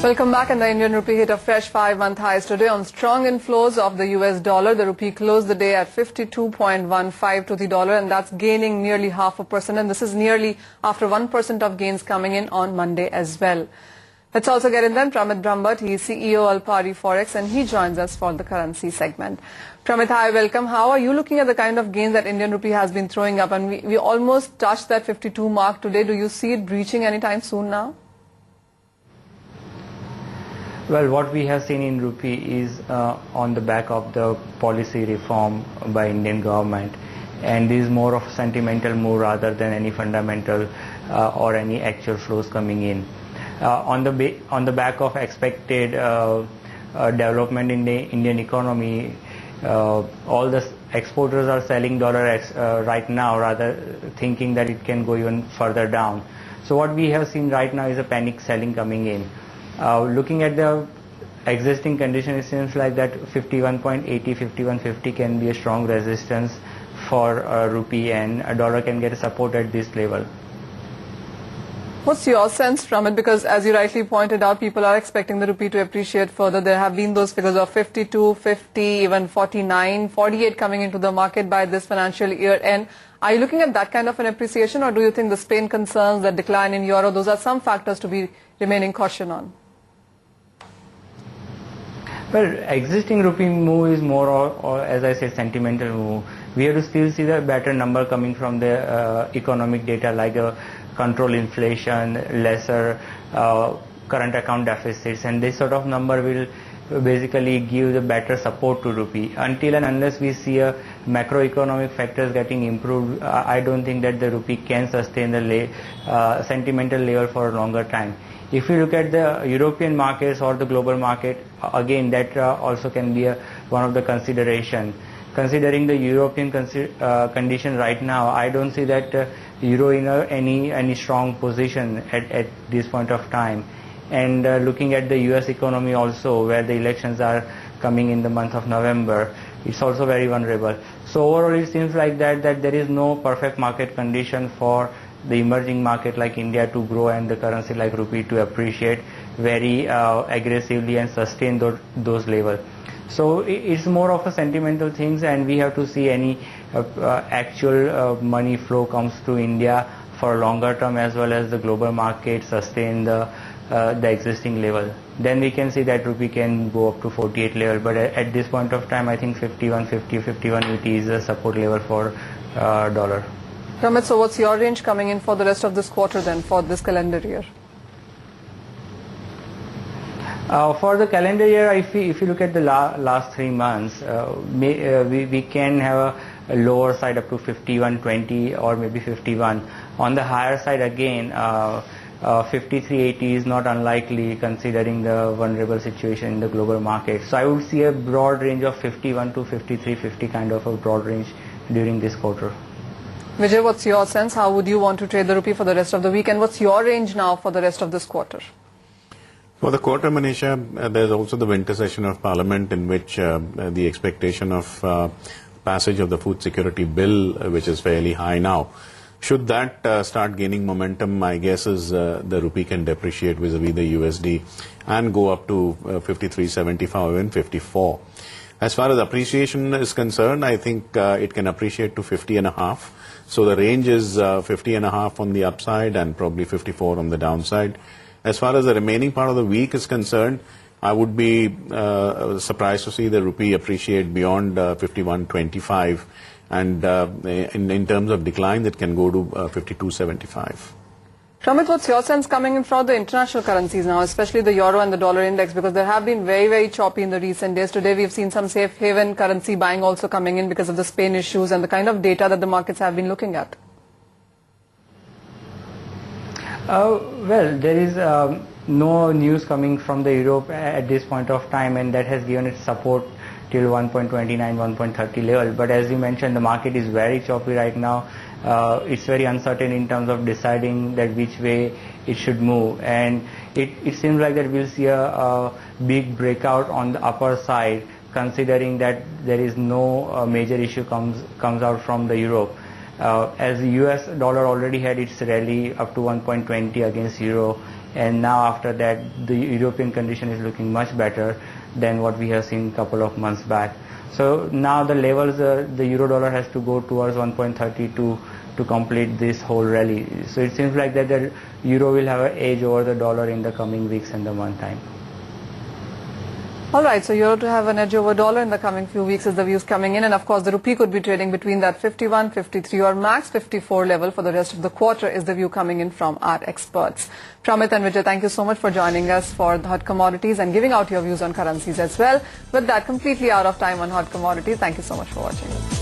Welcome back. And the Indian rupee hit a fresh 5-month highs today on strong inflows of the US dollar. The rupee closed the day at 52.15 to the dollar, and that's gaining nearly 0.5%. And this is nearly after 1% of gains coming in on Monday as well. Let's also get in then PRAMIT BRAHMBHATT. He is CEO ALPARI.FOREX, and he joins us for the currency segment. PRAMIT, hi, welcome. How are you looking at the kind of gains that Indian rupee has been throwing up? And we almost touched that 52 mark today. Do you see it breaching anytime soon now? Well, what we have seen in rupee is on the back of the policy reform by Indian government, and this is more of a sentimental move rather than any fundamental or any actual flows coming in. On the back of expected development in the Indian economy, all the exporters are selling dollar right now, rather thinking that it can go even further down. So what we have seen right now is a panic selling coming in. Looking at the existing condition, it seems like that 51.80, 51.50 can be a strong resistance for rupee, and a dollar can get support at this level. What's your sense from it? Because as you rightly pointed out, people are expecting the rupee to appreciate further. There have been those figures of 52, 50, even 49, 48 coming into the market by this financial year end. Are you looking at that kind of an appreciation, or do you think the Spain concerns, the decline in euro, those are some factors to be remaining caution on? Well, existing rupee move is more or as I said, sentimental move. We have to still see the better number coming from the economic data, like control inflation, lesser current account deficits, and this sort of number will basically give the better support to rupee. Until and unless we see a macroeconomic factors getting improved, I don't think that the rupee can sustain the sentimental level for a longer time. If you look at the European markets or the global market, again that also can be one of the consideration. Considering the European condition right now, I don't see that euro in any strong position at this point of time. And looking at the US economy also, where the elections are coming in the month of November, it's also very vulnerable. So overall it seems like that there is no perfect market condition for the emerging market like India to grow and the currency like rupee to appreciate very aggressively and sustain those levels. So it's more of a sentimental things, and we have to see any actual money flow comes to India for a longer term, as well as the global market sustain the existing level. Then we can see that rupee can go up to 48 level, but at this point of time I think 51.50, 51.80 is a support level for dollar. PRAMIT, so what's your range coming in for the rest of this quarter then, for this calendar year? For the calendar year, if you look at the last 3 months, we can have a lower side up to 51.20 or maybe 51. On the higher side again, 53.80 is not unlikely considering the vulnerable situation in the global market. So I would see a broad range of 51 to 53.50 kind of a broad range during this quarter. Vijay, what's your sense? How would you want to trade the rupee for the rest of the week, and what's your range now for the rest of this quarter? For the quarter, Manisha, there's also the winter session of Parliament, in which the expectation of passage of the food security bill, which is fairly high now. Should that start gaining momentum, my guess is the rupee can depreciate vis-a-vis the USD and go up to 53.75 or even 54. As far as appreciation is concerned, I think it can appreciate to 50.5. So the range is 50.5 on the upside and probably 54 on the downside. As far as the remaining part of the week is concerned, I would be surprised to see the rupee appreciate beyond 51.25, and in terms of decline, that can go to 52.75. PRAMIT, what's your sense coming in from the international currencies now, especially the euro and the dollar index, because they have been very, very choppy in the recent days. Today we've seen some safe haven currency buying also coming in because of the Spain issues and the kind of data that the markets have been looking at. Well, there is no news coming from the Europe at this point of time, and that has given it support till 1.29, 1.30 level. But as you mentioned, the market is very choppy right now. It's very uncertain in terms of deciding that which way it should move, and it seems like that we'll see a big breakout on the upper side, considering that there is no major issue comes out from the Europe. As the US dollar already had its rally up to 1.20 against euro and now after that the European condition is looking much better than what we have seen a couple of months back. So now the levels, the euro dollar has to go towards 1.32 to complete this whole rally. So it seems like that the euro will have an edge over the dollar in the coming weeks and the month time. All right, so euro to have an edge over dollar in the coming few weeks is the views coming in, and of course the rupee could be trading between that 51, 53 or max 54 level for the rest of the quarter is the view coming in from our experts. Pramit and Vijay, thank you so much for joining us for the hot commodities and giving out your views on currencies as well. With that, completely out of time on hot commodities. Thank you so much for watching.